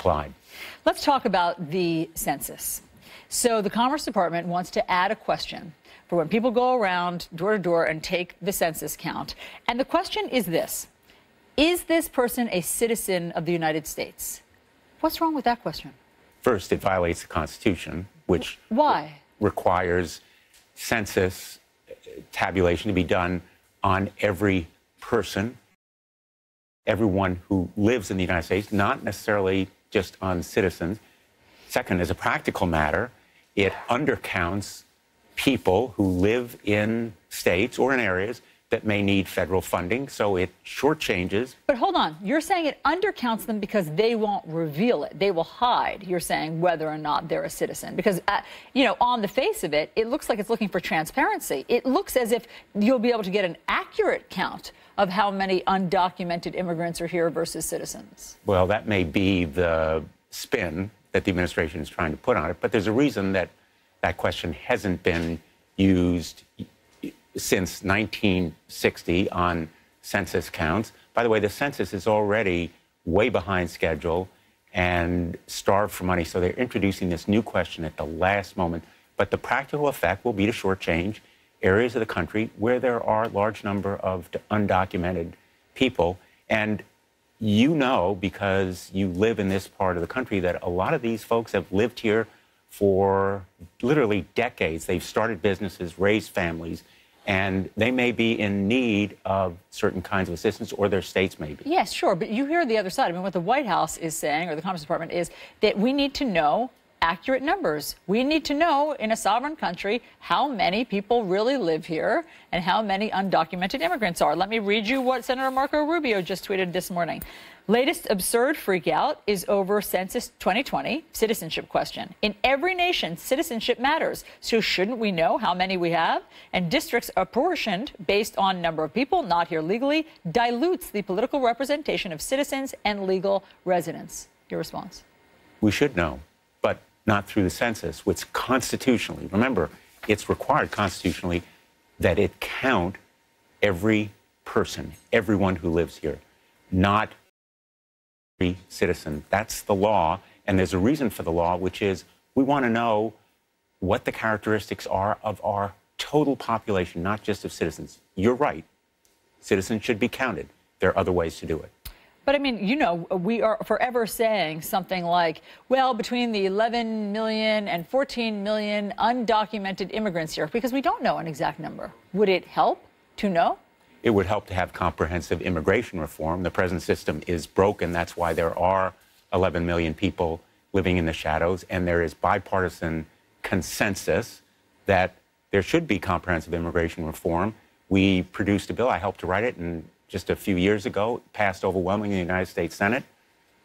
applied. Let's talk about the census. So the Commerce Department wants to add a question for when people go around door to door and take the census count. And the question is this: is this person a citizen of the United States? What's wrong with that question? First, it violates the Constitution, which Why? requires census tabulation to be done on every person, everyone who lives in the United States, not necessarily just on citizens. Second, as a practical matter, it undercounts people who live in states or in areas that may need federal funding, so it shortchanges. But hold on, you're saying it undercounts them because they won't reveal it. They will hide, you're saying, whether or not they're a citizen. Because, you know, on the face of it, it looks like it's looking for transparency. It looks as if you'll be able to get an accurate count of how many undocumented immigrants are here versus citizens. Well, that may be the spin that the administration is trying to put on it, but there's a reason that that question hasn't been used since 1960 on census counts. By the way, the census is already way behind schedule and starved for money, so they're introducing this new question at the last moment. But the practical effect will be to shortchange areas of the country where there are a large number of undocumented people. And you know, because you live in this part of the country, that a lot of these folks have lived here for literally decades. They've started businesses, raised families, and they may be in need of certain kinds of assistance, or their states may be. Yes, sure, but you hear the other side. I mean, what the White House is saying, or the Commerce Department, is that we need to know accurate numbers. We need to know in a sovereign country how many people really live here and how many undocumented immigrants are. Let me read you what Senator Marco Rubio just tweeted this morning. Latest absurd freakout is over Census 2020 citizenship question. In every nation, citizenship matters. So shouldn't we know how many we have? And districts apportioned based on number of people not here legally dilutes the political representation of citizens and legal residents. Your response? We should know, but not through the census, which constitutionally, remember, it's required constitutionally that it count every person, everyone who lives here, not every citizen. That's the law, and there's a reason for the law, which is we want to know what the characteristics are of our total population, not just of citizens. You're right. Citizens should be counted. There are other ways to do it. But, I mean, you know, we are forever saying something like, well, between the 11 million and 14 million undocumented immigrants here, because we don't know an exact number. Would it help to know? It would help to have comprehensive immigration reform. The present system is broken. That's why there are 11 million people living in the shadows, and there is bipartisan consensus that there should be comprehensive immigration reform. We produced a bill. I helped to write it, and just a few years ago, passed overwhelmingly in the United States Senate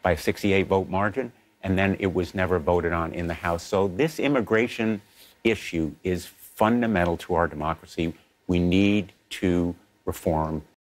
by a 68-vote margin, and then it was never voted on in the House. So this immigration issue is fundamental to our democracy. We need to reform